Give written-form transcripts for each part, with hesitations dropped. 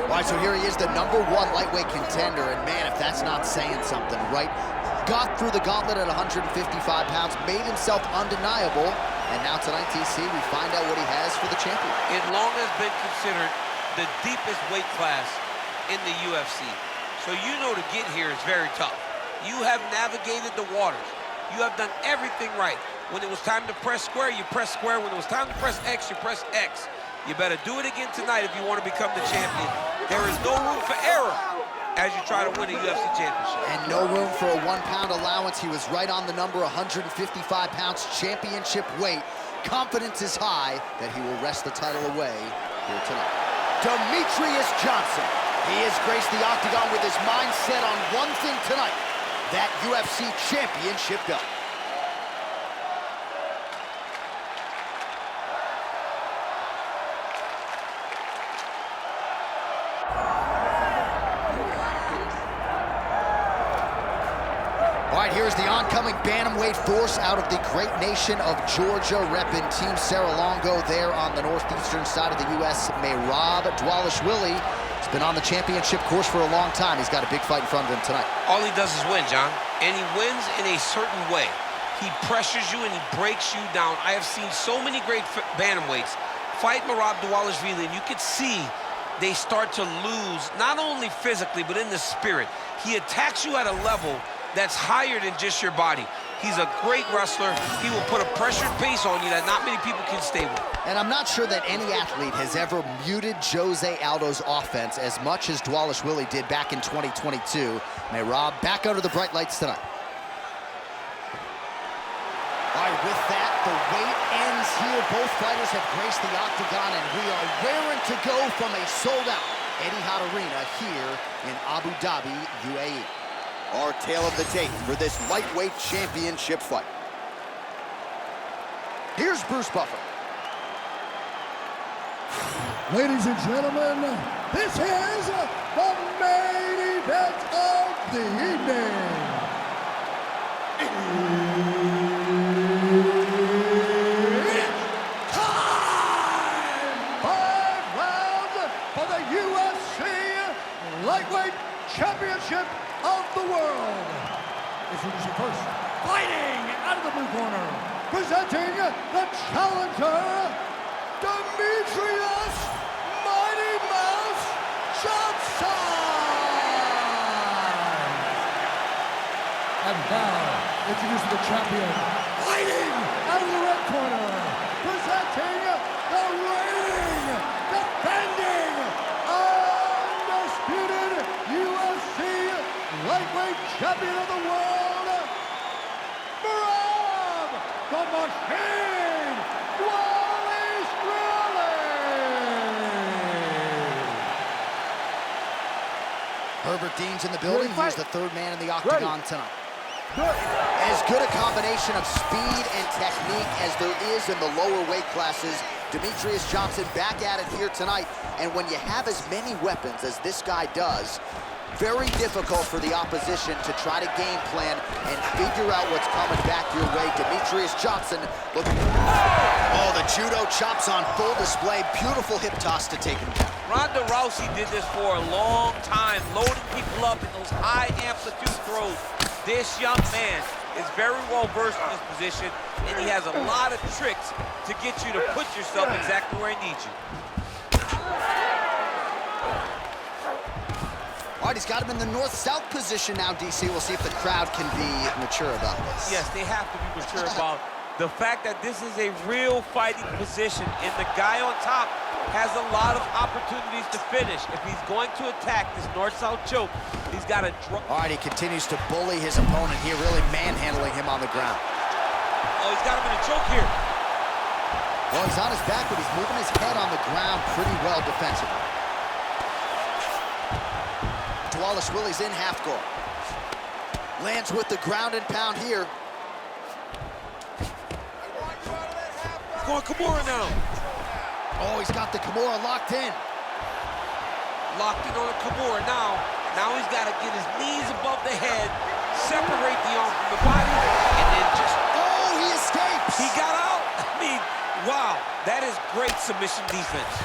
All right, so here he is, the #1 lightweight contender, and man, if that's not saying something, right? Got through the gauntlet at 155 pounds, made himself undeniable, and now tonight, TC, we find out what he has for the champion. It long has been considered the deepest weight class in the UFC. So you know to get here is very tough. You have navigated the waters. You have done everything right. When it was time to press square, you press square. When it was time to press X, you press X. You better do it again tonight if you want to become the champion. There is no room for error as you try to win a UFC championship. And no room for a 1-pound allowance. He was right on the number, 155 pounds, championship weight. Confidence is high that he will wrest the title away here tonight. Demetrious Johnson. He has graced the octagon with his mind set on one thing tonight, that UFC championship belt. All right, here's the oncoming bantamweight force out of the great nation of Georgia, repping Team Serra-Longo there on the northeastern side of the U.S. Merab Dvalishvili. He's been on the championship course for a long time. He's got a big fight in front of him tonight. All he does is win, John, and he wins in a certain way. He pressures you and he breaks you down. I have seen so many great bantamweights fight Merab Dvalishvili, and you could see they start to lose, not only physically, but in the spirit. He attacks you at a level that's higher than just your body. He's a great wrestler. He will put a pressured pace on you that not many people can stay with. And I'm not sure that any athlete has ever muted Jose Aldo's offense as much as Dvalishvili did back in 2022. Merab back under the bright lights tonight. All right, with that, the wait ends here. Both fighters have graced the octagon, and we are raring to go from a sold-out Etihad Arena here in Abu Dhabi, UAE. Our tale of the tape for this lightweight championship fight. Here's Bruce Buffer. Ladies and gentlemen, this is the main event of the evening. It's time! 5 rounds for the UFC Lightweight Championship of the world. Introducing first, fighting out of the blue corner, presenting the challenger, Demetrious Mighty Mouse Johnson. And now, introducing the champion, fighting out of the red corner, presenting the reigning, defending, undisputed UFC lightweight champion of the world, Merab the Machine Dvalishvili. Herbert Dean's in the building. He's the third man in the octagon tonight. As good a combination of speed and technique as there is in the lower weight classes, Demetrious Johnson back at it here tonight. And when you have as many weapons as this guy does, very difficult for the opposition to try to game plan and figure out what's coming back your way. Demetrious Johnson looking. Oh, the judo chops on full display. Beautiful hip toss to take him down. Ronda Rousey did this for a long time, loading people up in those high amplitude throws. This young man is very well versed in this position, and he has a lot of tricks to get you to put yourself exactly where he needs you. All right, he's got him in the north-south position now, DC. We'll see if the crowd can be mature about this. Yes, they have to be mature about the fact that this is a real fighting position, and the guy on top has a lot of opportunities to finish. If he's going to attack this north-south choke, he's got to drop. All right, he continues to bully his opponent here, really manhandling him on the ground. Oh, he's got him in a choke here. Well, he's on his back, but he's moving his head on the ground pretty well defensively. Dvalishvili's in half guard. Lands with the ground and pound here. Going Kimura now. Oh, he's got the Kimura locked in. Locked in on the Kimura now. Now he's got to get his knees above the head, separate the arm from the body, and then just... Oh, he escaped. He got out. I mean, wow, that is great submission defense.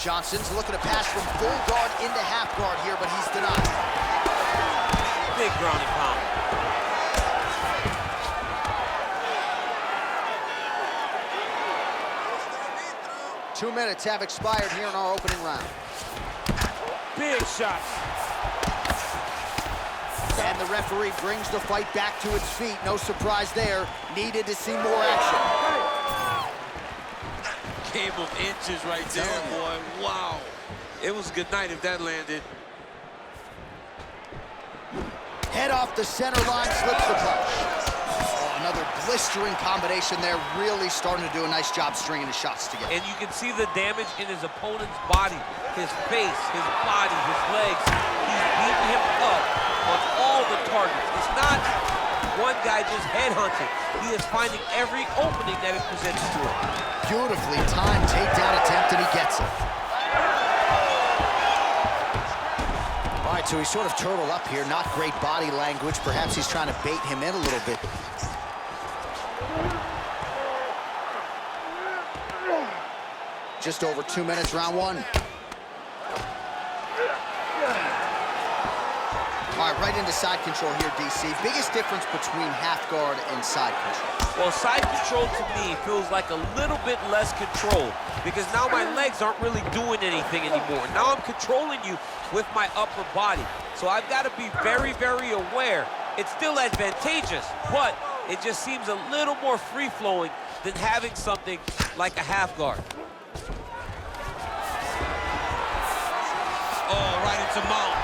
Johnson's looking to pass from full guard into half guard here, but he's denied. Big ground and pound. 2 minutes have expired here in our opening round. Big shots. And the referee brings the fight back to its feet. No surprise there. Needed to see more action. Game of inches right there, boy. Wow. It was a good night if that landed. Head off the center line, slips the punch. Oh, another blistering combination there. Really starting to do a nice job stringing the shots together. And you can see the damage in his opponent's body, his face, his body, his legs. He's beating him up on all the targets. It's not one guy just headhunting. He is finding every opening that it presents to him. Beautifully timed takedown attempt, and he gets it. All right, so he's sort of turtled up here. Not great body language. Perhaps he's trying to bait him in a little bit. Just over 2 minutes, round one. All right, right into side control here, DC. Biggest difference between half guard and side control? Well, side control to me feels like a little bit less control because now my legs aren't really doing anything anymore. Now I'm controlling you with my upper body. So I've got to be very, very aware. It's still advantageous, but it just seems a little more free-flowing than having something like a half guard. Oh, right into mount.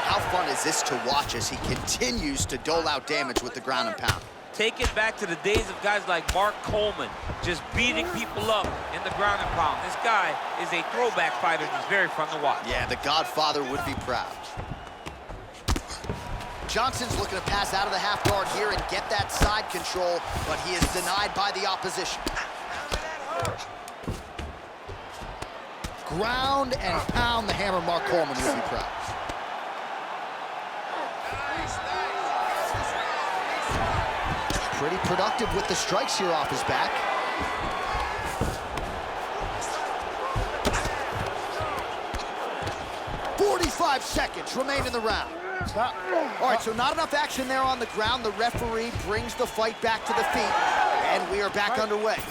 How fun is this to watch as he continues to dole out damage with the ground and pound? Take it back to the days of guys like Mark Coleman, just beating people up in the ground and pound. This guy is a throwback fighter and he's very fun to watch. Yeah, the Godfather would be proud. Johnson's looking to pass out of the half guard here and get that side control, but he is denied by the opposition. Ground and pound, the hammer Mark Coleman would be proud. Pretty productive with the strikes here off his back. "45 seconds remain in the round." All right, so not enough action there on the ground. The referee brings the fight back to the feet, and we are back underway.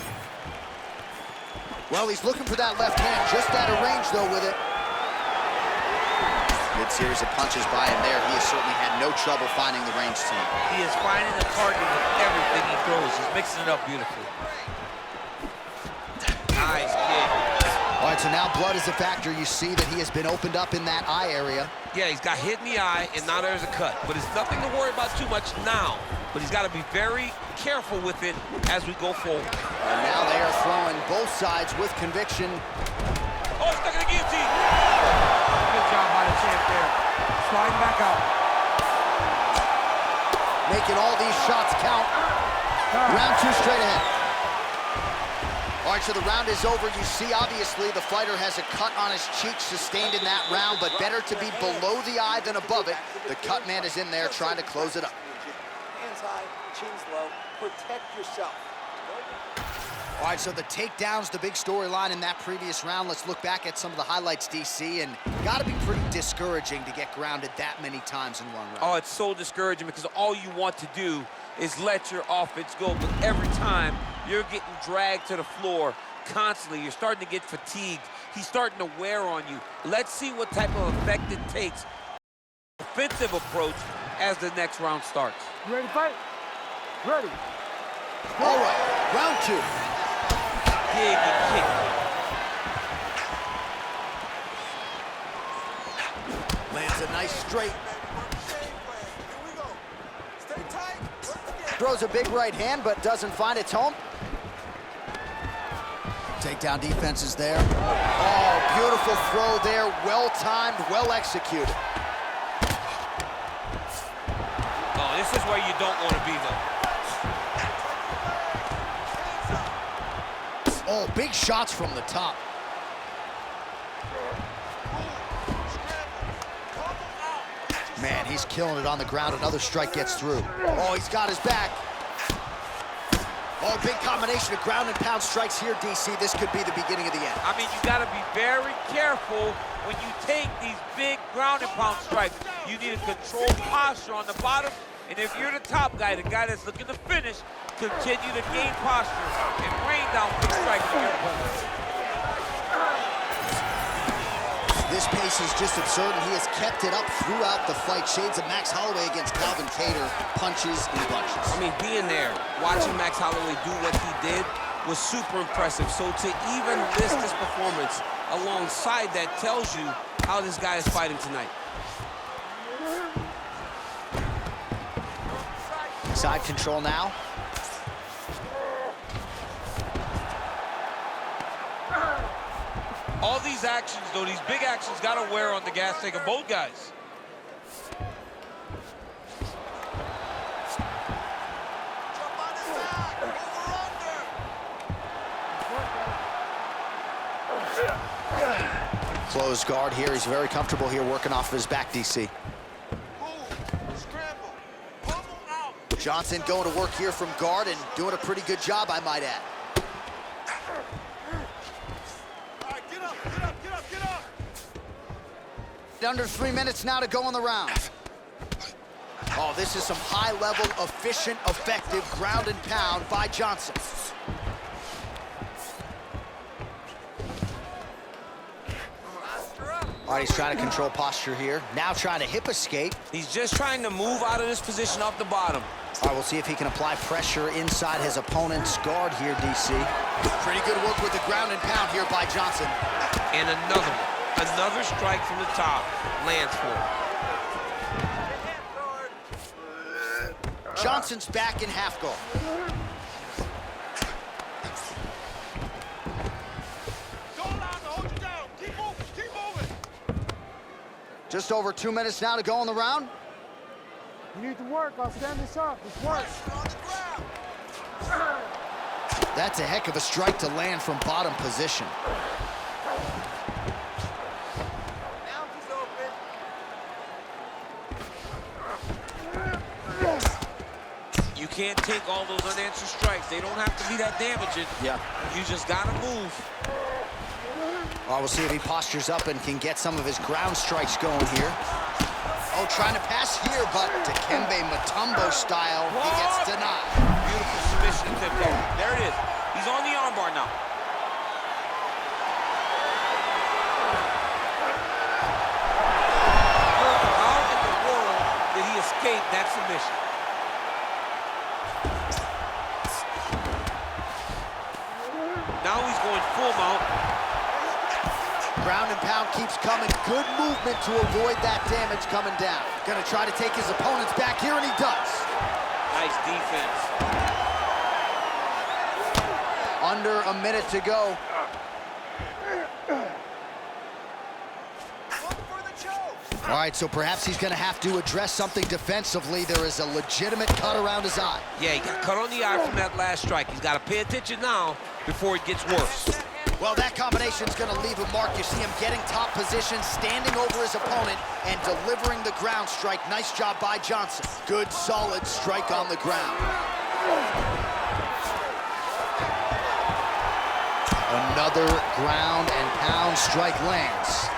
Well, he's looking for that left hand, just out of range, though, with it. Good series of punches by him there. He has certainly had no trouble finding the range tonight. He is finding the target with everything he throws. He's mixing it up beautifully. Nice kick. All right, so now blood is a factor. You see that he has been opened up in that eye area. Yeah, he's got hit in the eye, and now there's a cut. But it's nothing to worry about too much now. But he's got to be very careful with it as we go forward. And now they are throwing both sides with conviction. Oh, stuck in the guillotine. Good job by the champ there. Sliding back out. Making all these shots count. Round two straight ahead. All right, so the round is over. You see, obviously, the fighter has a cut on his cheek sustained in that round, but better to be below the eye than above it. The cut man is in there trying to close it up. Hands high, chin's low. Protect yourself. All right, so the takedown's the big storyline in that previous round. Let's look back at some of the highlights, DC, and got to be pretty discouraging to get grounded that many times in one round. Oh, it's so discouraging because all you want to do is let your offense go, but every time you're getting dragged to the floor constantly. You're starting to get fatigued. He's starting to wear on you. Let's see what type of effect it takes. Offensive approach as the next round starts. You ready to fight? Ready. All right, round two. Big kick. Lands a nice straight. Throws a big right hand, but doesn't find its home. Takedown defense is there. Oh, beautiful throw there. Well-timed, well-executed. Oh, this is where you don't want to be, though. Oh, big shots from the top. Man, he's killing it on the ground. Another strike gets through. Oh, he's got his back. Oh, big combination of ground and pound strikes here, DC. This could be the beginning of the end. I mean, you got to be very careful when you take these big ground and pound strikes. You need a controlled posture on the bottom. And if you're the top guy, the guy that's looking to finish, continue to gain posture and rain down big strikes from your opponent. This pace is just absurd, and he has kept it up throughout the fight. Shades of Max Holloway against Calvin Kattar, punches and bunches. I mean, being there, watching Max Holloway do what he did was super impressive. So to even list this performance alongside that tells you how this guy is fighting tonight. Side control now. All these actions, though, these big actions got to wear on the gas tank of both guys. Closed guard here. He's very comfortable here working off of his back, DC. Johnson going to work here from guard and doing a pretty good job, I might add. Under 3 minutes now to go in the round. Oh, this is some high-level, efficient, effective ground and pound by Johnson. All right, he's trying to control posture here. Now trying to hip escape. He's just trying to move out of this position off the bottom. All right, we'll see if he can apply pressure inside his opponent's guard here, DC. Pretty good work with the ground and pound here by Johnson. And another one. Another strike from the top lands for him. Johnson's back in half guard. Just over 2 minutes now to go in the round. You need to work. I'll stand this up. It's work. That's a heck of a strike to land from bottom position. You can't take all those unanswered strikes. They don't have to be that damaging. Yeah. You just got to move. Well, we'll see if he postures up and can get some of his ground strikes going here. Oh, trying to pass here, but Dikembe Mutombo style, he gets denied. Beautiful submission attempt there. There it is. He's on the armbar now. How in the world did he escape that submission? Now he's going full mount. Ground and pound keeps coming. Good movement to avoid that damage coming down. Gonna try to take his opponents back here, and he does. Nice defense. Under a minute to go. All right, so perhaps he's gonna have to address something defensively. There is a legitimate cut around his eye. Yeah, he got cut on the eye from that last strike. He's got to pay attention now before it gets worse. Well, that combination's gonna leave a mark. You see him getting top position, standing over his opponent, and delivering the ground strike. Nice job by Johnson. Good, solid strike on the ground. Another ground and pound strike lands.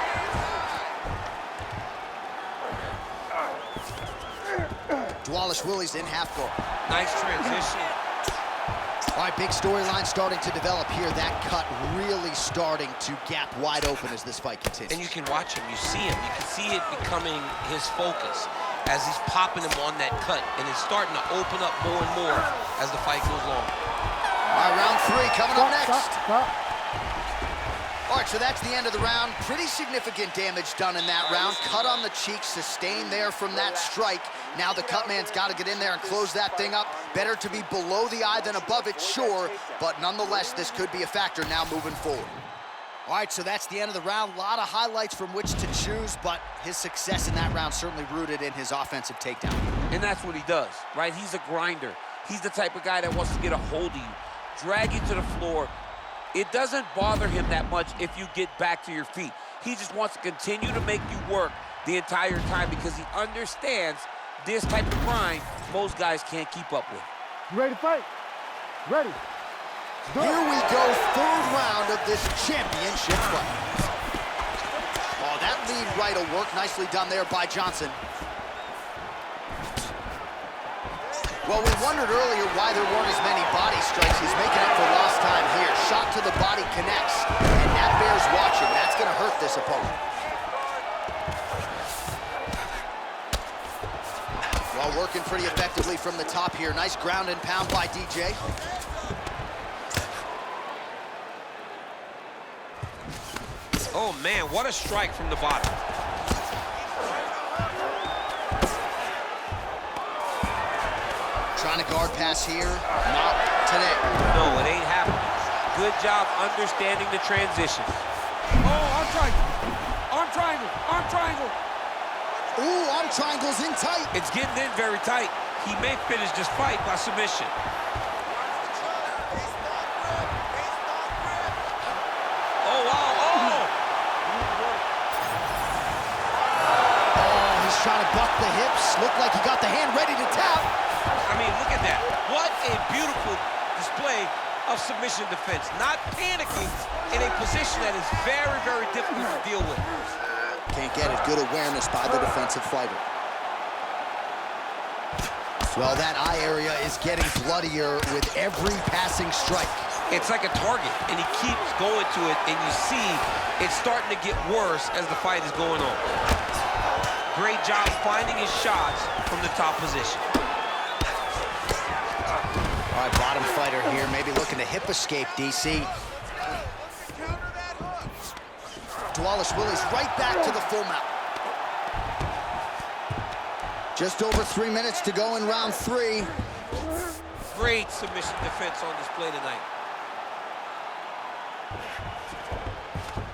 Dvalishvili's in half guard. Nice transition. All right, big storyline starting to develop here. That cut really starting to gap wide open as this fight continues. And you can watch him, you see him. You can see it becoming his focus as he's popping him on that cut. And it's starting to open up more and more as the fight goes along. All right, round 3 coming up next. All right, so that's the end of the round. Pretty significant damage done in that round. Cut on the cheek, sustained there from that strike. Now the cut man's got to get in there and close that thing up. Better to be below the eye than above it, sure, but nonetheless, this could be a factor now moving forward. All right, so that's the end of the round. A lot of highlights from which to choose, but his success in that round certainly rooted in his offensive takedown. And that's what he does, right? He's a grinder. He's the type of guy that wants to get a hold of you, drag you to the floor. It doesn't bother him that much if you get back to your feet. He just wants to continue to make you work the entire time because he understands this type of grind most guys can't keep up with. You ready to fight? Ready. Here we go, third round of this championship fight. Oh, that lead right will work. Nicely done there by Johnson. Well, we wondered earlier why there weren't as many body strikes. He's making up for lost time here. Shot to the body connects, and that bears watching. That's going to hurt this opponent. Well, working pretty effectively from the top here. Nice ground and pound by DJ. Oh, man, what a strike from the bottom. Trying to guard pass here. Not today. No, it ain't happening. Good job understanding the transition. Oh, arm triangle. Arm triangle. Arm triangle. Ooh, arm triangle's in tight. It's getting in very tight. He may finish this fight by submission. Oh, wow, oh! Oh, he's trying to buck the hips. Looked like he got the hand ready to tap. I mean, look at that. What a beautiful display of submission defense. Not panicking in a position that is very, very difficult to deal with. Can't get it. Good awareness by the defensive fighter. Well, that eye area is getting bloodier with every passing strike. It's like a target, and he keeps going to it, and you see it's starting to get worse as the fight is going on. Great job finding his shots from the top position. All right, bottom fighter here, maybe looking to hip escape, DC. Dvalishvili's right back to the full mount. Just over 3 minutes to go in round 3. Great submission defense on display tonight.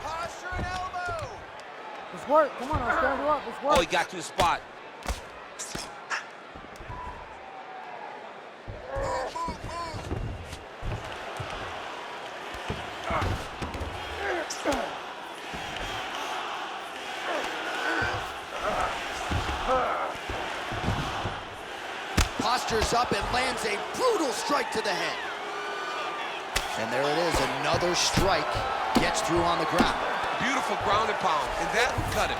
Posture and elbow. Let's work. Come on, I'll stand you up. Let's work. Oh, he got to the spot. Postures up and lands a brutal strike to the head. And there it is, another strike. Gets through on the ground. Beautiful ground and pound, and that would cut him.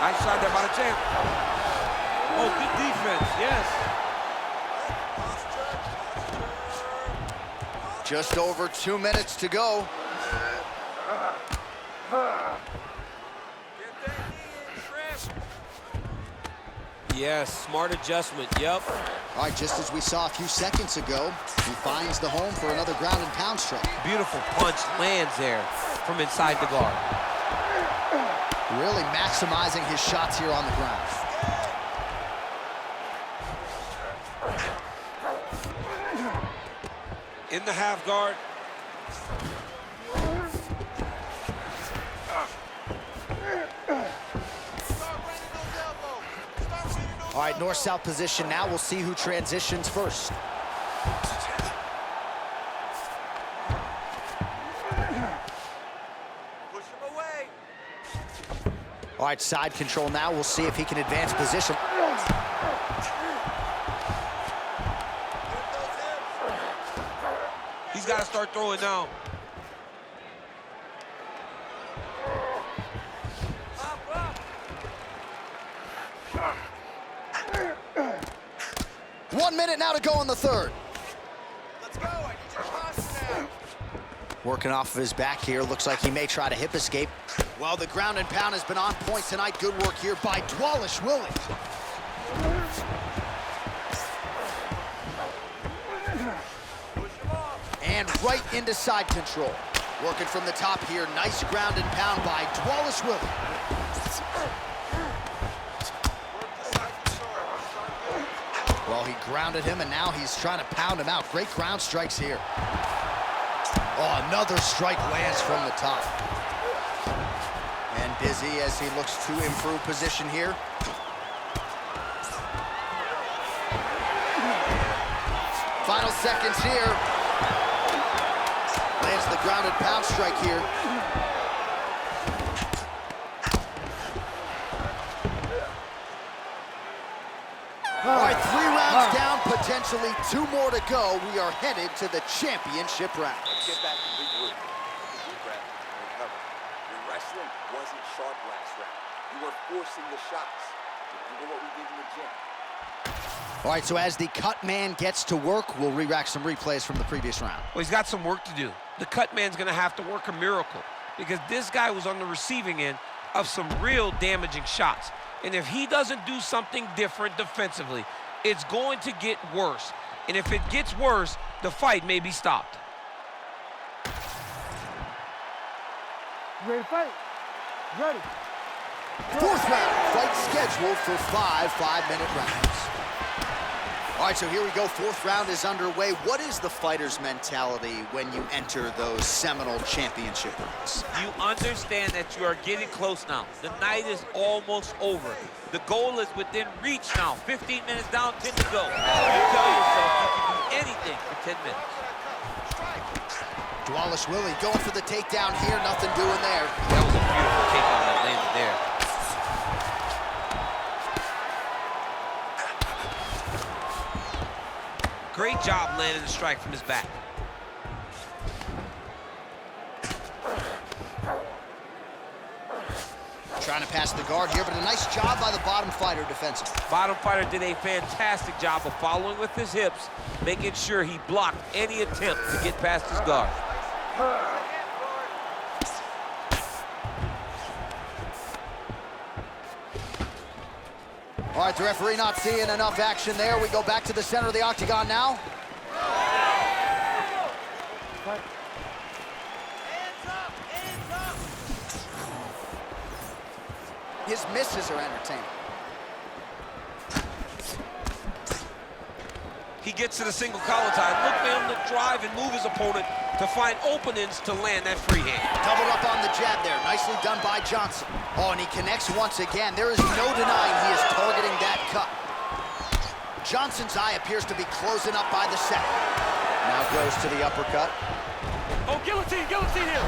Nice shot there by the champ. Oh, good defense, yes. Just over 2 minutes to go. Yes, smart adjustment, yep. All right, just as we saw a few seconds ago, he finds the home for another ground and pound strike. Beautiful punch lands there from inside the guard. Really maximizing his shots here on the ground. In the half guard. All right, north-south position now. We'll see who transitions first. Push him away. All right, side control now. We'll see if he can advance position. He's got to start throwing now. Up, up. 1 minute now to go in the third. Let's go. I need your posture now. Working off of his back here. Looks like he may try to hip escape. Well, the ground and pound has been on point tonight. Good work here by Dvalishvili. And right into side control. Working from the top here. Nice ground and pound by Dvalishvili. Well, he grounded him, and now he's trying to pound him out. Great ground strikes here. Oh, another strike lands from the top. And busy as he looks to improve position here. Final seconds here. Lands lands the ground and pound strike here. All right, 3 rounds down, potentially 2 more to go. We are headed to the championship round. Get back and regroup. Deep breath and recover. Your wrestling wasn't sharp last round. You were forcing the shots. Remember what we did in the gym. All right, so as the cut man gets to work, we'll re-rack some replays from the previous round. Well, he's got some work to do. The cut man's gonna have to work a miracle because this guy was on the receiving end of some real damaging shots. And if he doesn't do something different defensively, it's going to get worse. And if it gets worse, the fight may be stopped. Ready to fight? Ready. 4th round, fight scheduled for 5 5-minute rounds. All right, so here we go. 4th round is underway. What is the fighter's mentality when you enter those seminal championship rounds? You understand that you are getting close now. The night is almost over. The goal is within reach now. 15 minutes down, 10 to go. You tell yourself you can do anything for 10 minutes. Dvalishvili going for the takedown here. Nothing doing there. That was a beautiful takedown that landed there. Great job landing the strike from his back. Trying to pass the guard here, but a nice job by the bottom fighter defensively. Bottom fighter did a fantastic job of following with his hips, making sure he blocked any attempt to get past his guard. All right, the referee not seeing enough action there. We go back to the center of the octagon now. His misses are entertaining. He gets to the single collar tie. Look for him to drive and move his opponent to find openings to land that free hand. Doubled up on the jab there. Nicely done by Johnson. Oh, and he connects once again. There is no denying he is targeting that cut. Johnson's eye appears to be closing up by the second. Now goes to the uppercut. Oh, guillotine here.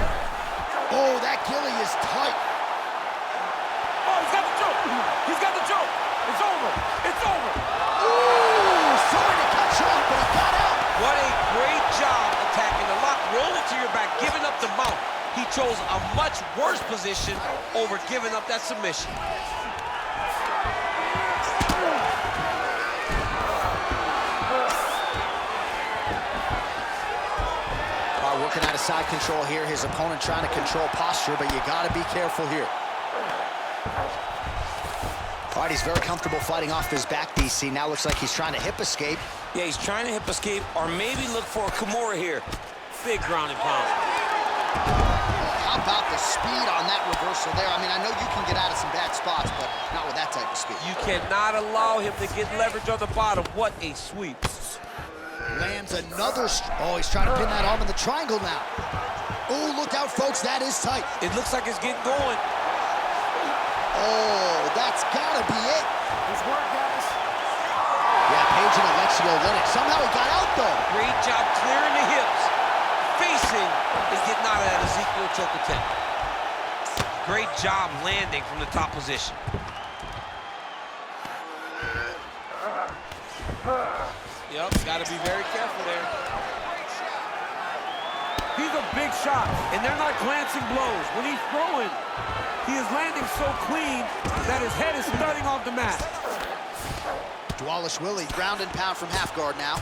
Oh, that gilly is tight. Oh, he's got the choke. He's got the choke. It's over. It's over. Ooh, sorry to cut you off, but he got out. What a great job attacking the lock, rolling to your back, giving up the mount. He chose a much worse position over giving up that submission. Working out of side control here. His opponent trying to control posture, but you got to be careful here. All right, he's very comfortable fighting off his back, DC. Now looks like he's trying to hip escape. Yeah, he's trying to hip escape or maybe look for a Kimura here. Big ground and pound. How about the speed on that reversal there? I mean, I know you can get out of some bad spots, but not with that type of speed. You cannot allow him to get leverage on the bottom. What a sweep. Lands another... Oh, he's trying to pin that arm in the triangle now. Oh, look out, folks. That is tight. It looks like it's getting going. Oh, that's got to be it. Nice work, guys. Yeah, Page and Alexio Linux. Somehow he got out, though. Great job clearing the hips. Facing is getting out of that Ezekiel choke attempt. Great job landing from the top position. Yep, got to be very careful there. He's a big shot, and they're not glancing blows. When he's throwing, he is landing so clean that his head is thudding off the mat. Dvalishvili, ground and pound from half guard now.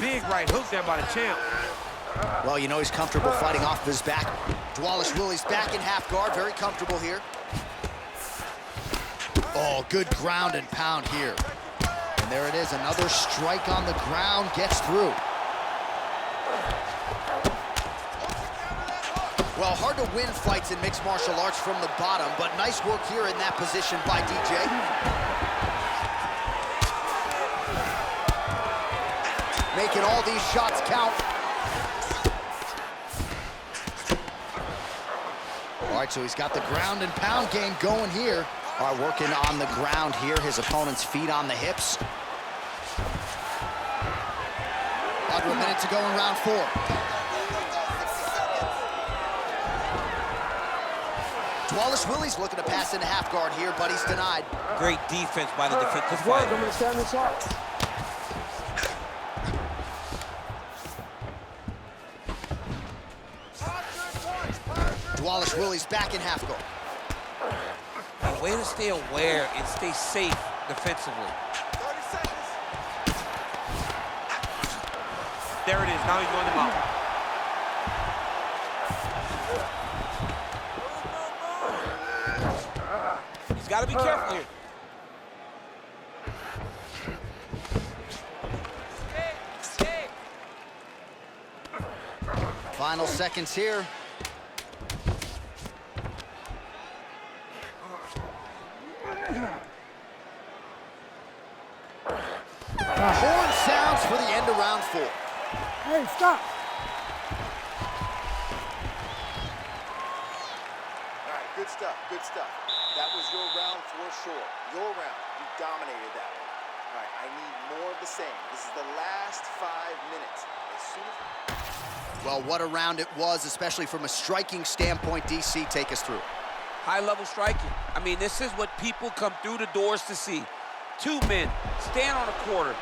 Big right hook there by the champ. Well, you know he's comfortable fighting off of his back. Dvalishvili's back in half guard, very comfortable here. Oh, good ground and pound here. And there it is, another strike on the ground, gets through. Well, hard to win fights in mixed martial arts from the bottom, but nice work here in that position by DJ. Making all these shots count. All right, so he's got the ground and pound game going here. All right, working on the ground here. His opponent's feet on the hips. Under a minute to go in round 4. Dvalishvili's looking to pass into half guard here, but he's denied. Great defense by the defensive fighter. I'm gonna stand this up. Dvalishvili's back in half guard. A way to stay aware and stay safe defensively. 30 seconds. There it is. Now he's going to mount. He's got to be careful here. Final seconds here. Horn sounds for the end of round 4. Hey, stop. All right, good stuff, good stuff. That was your round for sure. Your round. You dominated that one. All right, I need more of the same. This is the last 5 minutes. As soon as... Well, what a round it was, especially from a striking standpoint. DC, take us through. High-level striking. I mean, this is what people come through the doors to see. 2 men stand on a quarter,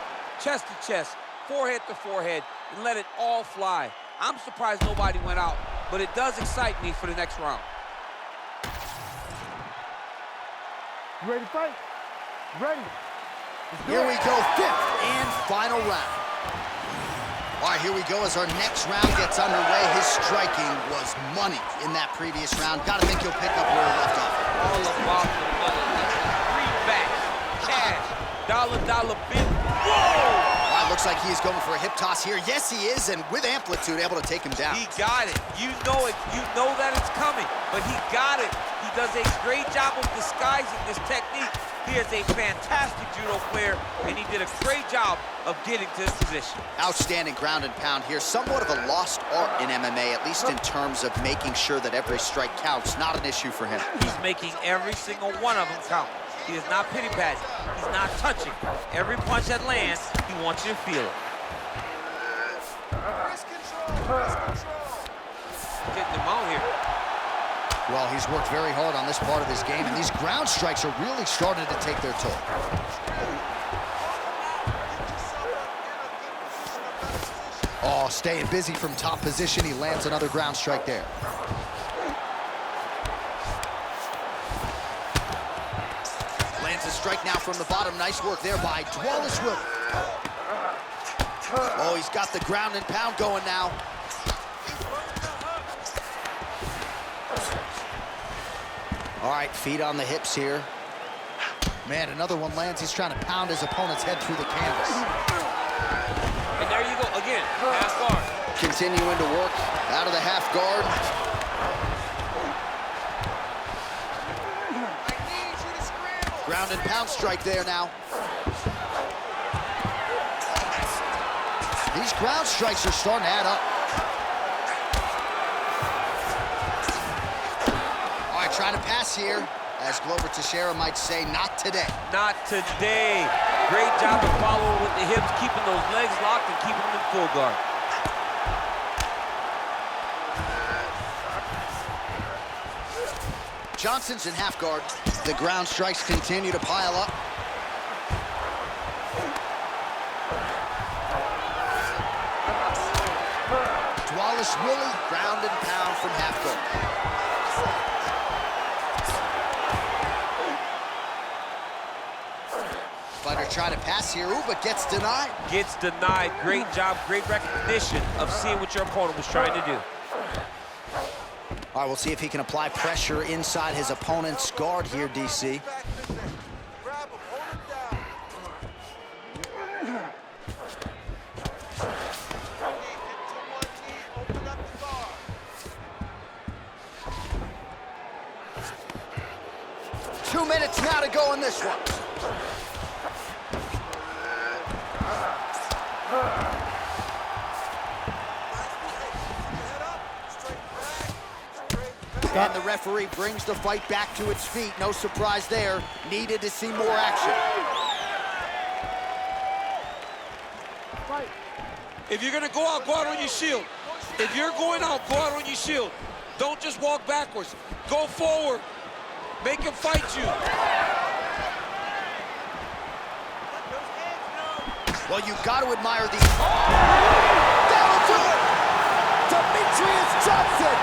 chest to chest, forehead to forehead, and let it all fly. I'm surprised nobody went out, but it does excite me for the next round. You ready to fight? Ready. Here we go, 5th and final round. All right, here we go as our next round gets underway. His striking was money in that previous round. Gotta think he'll pick up where he left off. All about the money. Greenback, cash, dollar bill. Whoa! All right, looks like he's going for a hip toss here. Yes, he is, and with amplitude, able to take him down. He got it. You know it. You know that it's coming, but he got it. He does a great job of disguising this technique. He is a fantastic judo player, and he did a great job of getting to this position. Outstanding ground and pound here. Somewhat of a lost art in MMA, at least in terms of making sure that every strike counts. Not an issue for him. He's making every single one of them count. He is not pity-patting. He's not touching. Every punch that lands, he wants you to feel it. Wrist control, wrist control. Getting him out here. Well, he's worked very hard on this part of his game, and these ground strikes are really starting to take their toll. Oh, staying busy from top position. He lands another ground strike there. Lands a strike now from the bottom. Nice work there by Dvalishvili. Oh, he's got the ground and pound going now. All right, feet on the hips here. Man, another one lands. He's trying to pound his opponent's head through the canvas. And there you go, again, half guard. Continuing to work out of the half guard. I need you to scramble. Ground and pound strike there now. These ground strikes are starting to add up. All right, trying to pass here. As Glover Teixeira might say, not today. Not today. Great job of following with the hips, keeping those legs locked and keeping them in full guard. Johnson's in half guard. The ground strikes continue to pile up. Dvalishvili, ground and pound from half guard. Fighter trying to pass here, ooh, but gets denied. Gets denied. Great job, great recognition of seeing what your opponent was trying to do. All right, we'll see if he can apply pressure inside his opponent's guard here, DC. Grab him, hold him down. 2 minutes now to go in this one. And the referee brings the fight back to its feet. No surprise there. Needed to see more action. If you're gonna go out on your shield. If you're going out, go out on your shield. Don't just walk backwards. Go forward. Make him fight you. Well, you got to admire the... That'll do it! Demetrious Johnson!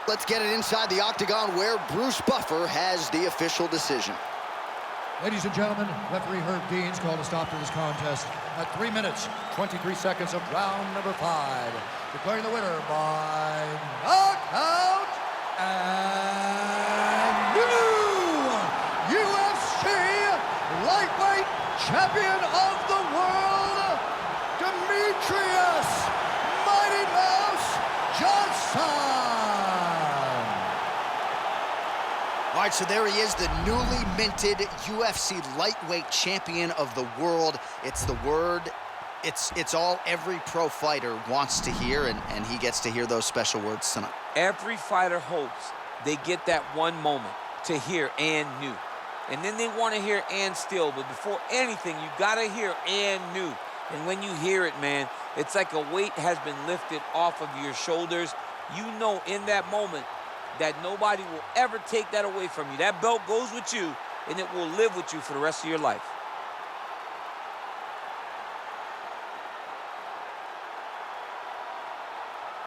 Let's get it inside the octagon where Bruce Buffer has the official decision. Ladies and gentlemen, referee Herb Dean's called a stop to this contest at 3 minutes, 23 seconds of round number 5. Declaring the winner by knockout and new UFC lightweight champion of the world, Demetrious Mighty Mouse Johnson. All right, so there he is, the newly minted UFC lightweight champion of the world. It's the word, it's all every pro fighter wants to hear, and he gets to hear those special words tonight. Every fighter hopes they get that one moment to hear "and new." And then they want to hear "and still." But before anything, you got to hear "and new." And when you hear it, man, it's like a weight has been lifted off of your shoulders. You know in that moment that nobody will ever take that away from you. That belt goes with you, and it will live with you for the rest of your life.